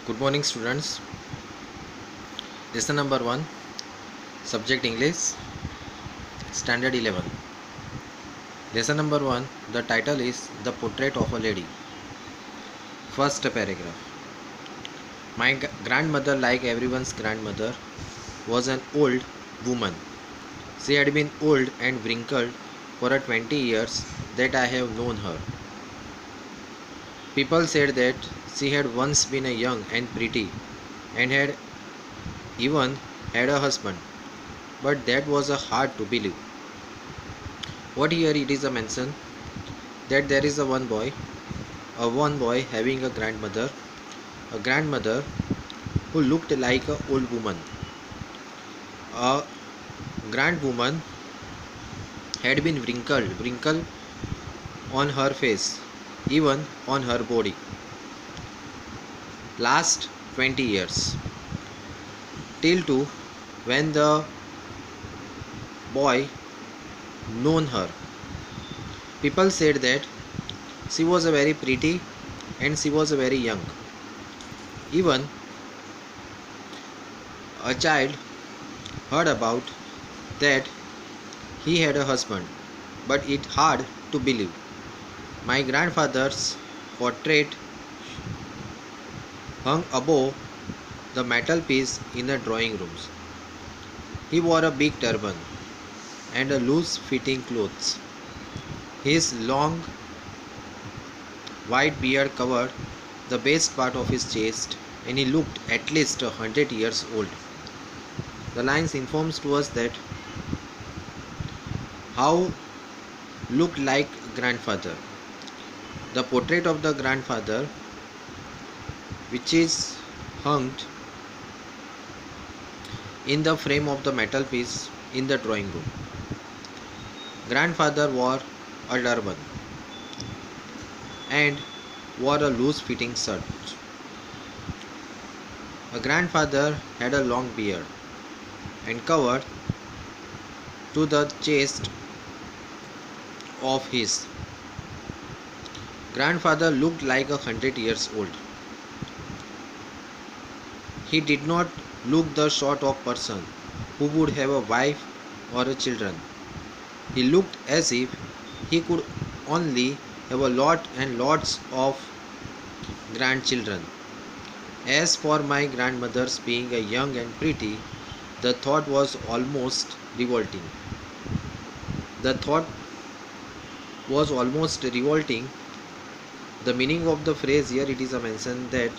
Good morning, students. Lesson number 1, Subject English, Standard 11. Lesson number 1, the title is The Portrait of a Lady. First paragraph. My grandmother, like everyone's grandmother, was an old woman. She had been old and wrinkled for 20 years that I have known her. People said that she had once been a young and pretty and had even had a husband, but that was hard to believe. What here it is a mention that there is a one boy having a grandmother who looked like a old woman. A grand woman had been wrinkled on her face, even on her body. Last 20 years, till to when the boy known her. People said that she was a very pretty and she was very young. Even a child heard about that he had a husband, but it hard to believe. My grandfather's portrait hung above the mantelpiece in the drawing rooms. He wore a big turban and a loose fitting clothes. His long white beard covered the best part of his chest, and he looked at least 100 years old. The lines informs to us that how looked like grandfather. The portrait of the grandfather, which is hung in the frame of the mantelpiece in the drawing room. Grandfather wore a turban and wore a loose fitting shirt. A grandfather had a long beard and covered to the chest of his. Grandfather looked like 100 years old. He did not look the sort of person who would have a wife or a children. He looked as if he could only have a lot and lots of grandchildren. As for my grandmother's being a young and pretty, the thought was almost revolting. The thought was almost revolting. The meaning of the phrase here it is a mention that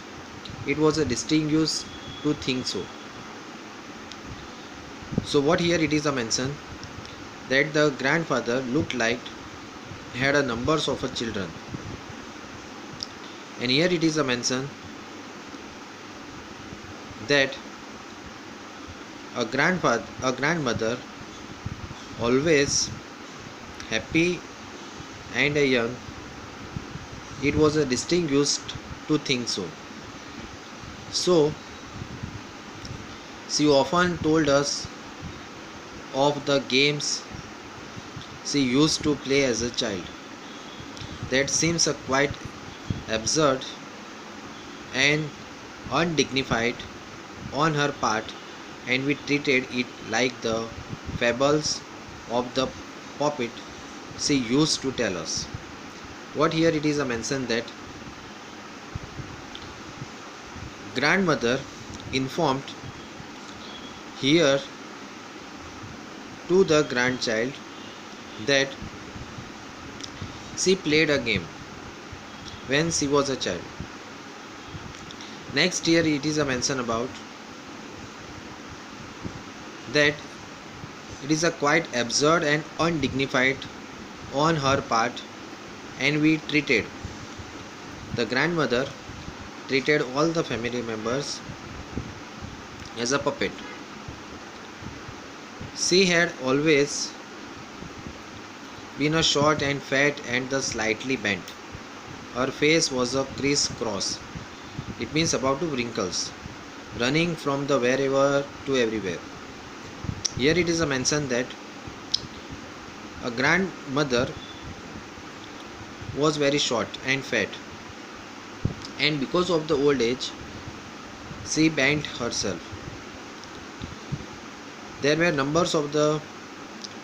it was a distinguished to think so. So what here it is a mention that the grandfather looked like had a numbers of children, and here it is a mention that a grandmother always happy and a young, it was a distinguished to think so. So she often told us of the games she used to play as a child. That seems quite absurd and undignified on her part, and we treated it like the fables of the puppet she used to tell us. What here it is a mention that grandmother informed here to the grandchild that she played a game when she was a child. Next here it is a mention about that it is a quite absurd and undignified on her part, and we treated the grandmother treated all the family members as a puppet. She had always been a short and fat and the slightly bent. Her face was a criss-cross. It means about to wrinkles, running from the wherever to everywhere. Here it is a mention that a grandmother was very short and fat, and because of the old age She bent herself. There were numbers of the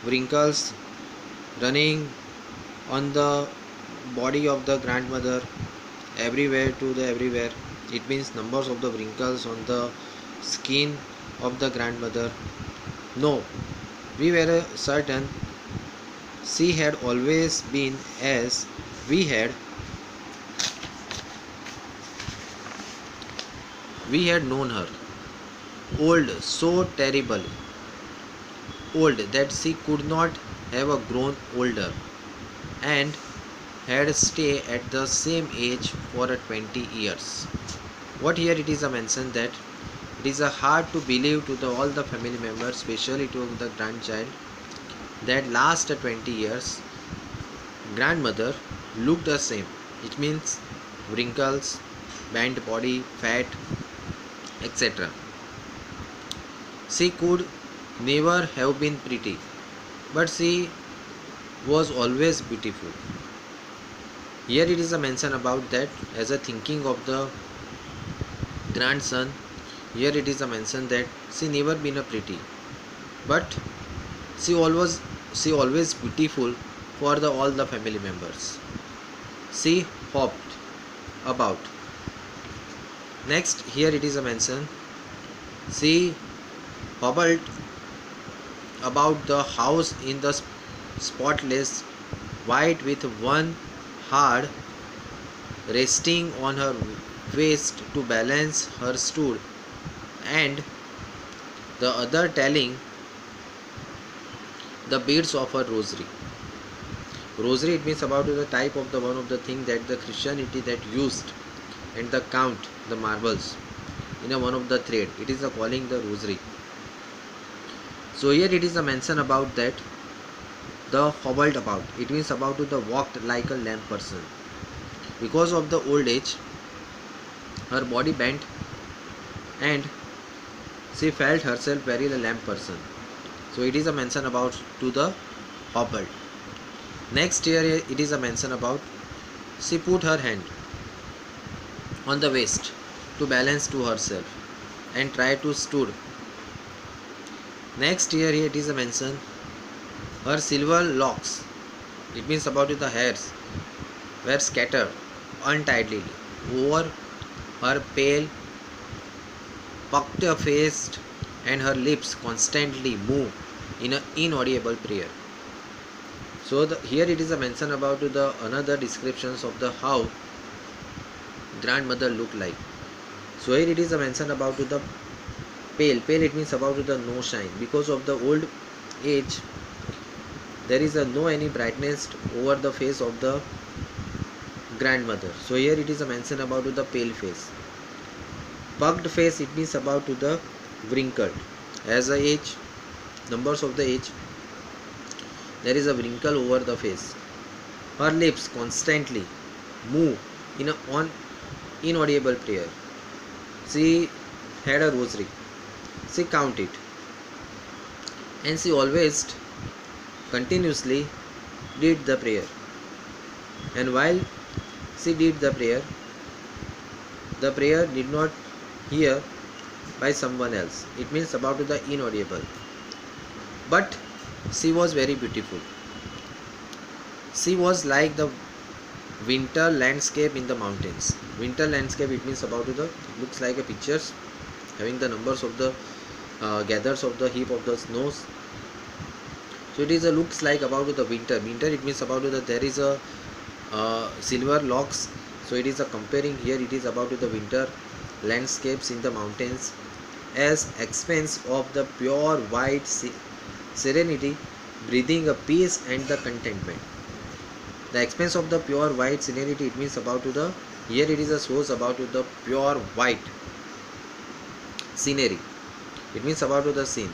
wrinkles running on the body of the grandmother, everywhere to the everywhere. It means numbers of the wrinkles on the skin of the grandmother. No, we were certain she had always been as we had known her, old, so terrible old that she could not have grown older, and had stayed at the same age for 20 years. What here it is a mention that it is a hard to believe to all the family members, especially to the grandchild, that last 20 years grandmother looked the same. It means wrinkles, bent body, fat, etc. She could never have been pretty, but she was always beautiful. Here it is a mention about that as a thinking of the grandson. Here it is a mention that she never been a pretty, but she always she always beautiful for the all the family members. She hopped about. Next here it is a mention. She hobbled about the house in the spotless white with one hard resting on her waist to balance her stool, and the other telling the beads of her rosary. Rosary it means about the type of the one of the thing that the Christianity that used, and the count the marbles in a one of the thread. It is a calling the rosary. So here it is a mention about that the hobbled about. It means about the walked like a lame person. Because of the old age, her body bent, and she felt herself very a lame person. So it is a mention about to the hobbled. Next here it is a mention about she put her hand on the waist to balance to herself and try to stood. Next here it is a mention her silver locks. It means about the hairs were scattered untidily over her pale pucked face, and her lips constantly moved in an inaudible prayer. So here it is a mention about the another descriptions of the how grandmother looked like. So here it is a mention about the pale it means about the no shine. Because of the old age there is a no any brightness over the face of the grandmother. So here it is a mention about the pale face. Pucked face it means about the wrinkled. As the age numbers of the age there is a wrinkle over the face. Her lips constantly move in an inaudible prayer. She had a rosary. She counted, and she always continuously did the prayer. And while she did the prayer did not hear by someone else. It means about the inaudible. But she was very beautiful. She was like the winter landscape in the mountains. Winter landscape it means about it looks like a pictures having the numbers of the gathers of the heap of the snows. So it is a looks like about the winter. Winter it means about the there is a silver locks. So it is a comparing here. It is about the winter landscapes in the mountains as expense of the pure white serenity, breathing a peace and the contentment. The expense of the pure white serenity it means about to the here it is a source about to the pure white scenery. It means about to the scene.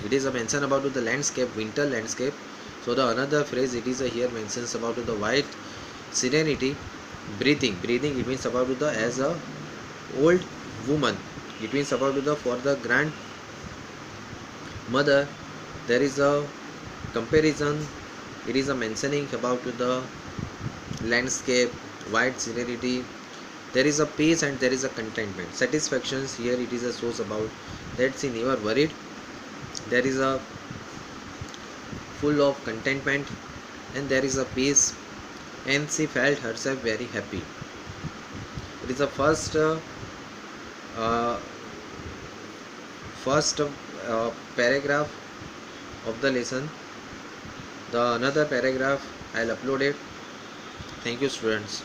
It is a mention about to the landscape, winter landscape. So the another phrase it is a here mentions about to the white serenity, breathing it means about to the as a old woman. It means about to the for the grandmother there is a comparison. It is a mentioning about to the landscape, white serenity, There is a peace and there is a contentment. Satisfactions here it is a source about that she never worried. There is a full of contentment and there is a peace and she felt herself very happy. It is the uh, paragraph of the lesson. The another paragraph I'll upload it. Thank you students.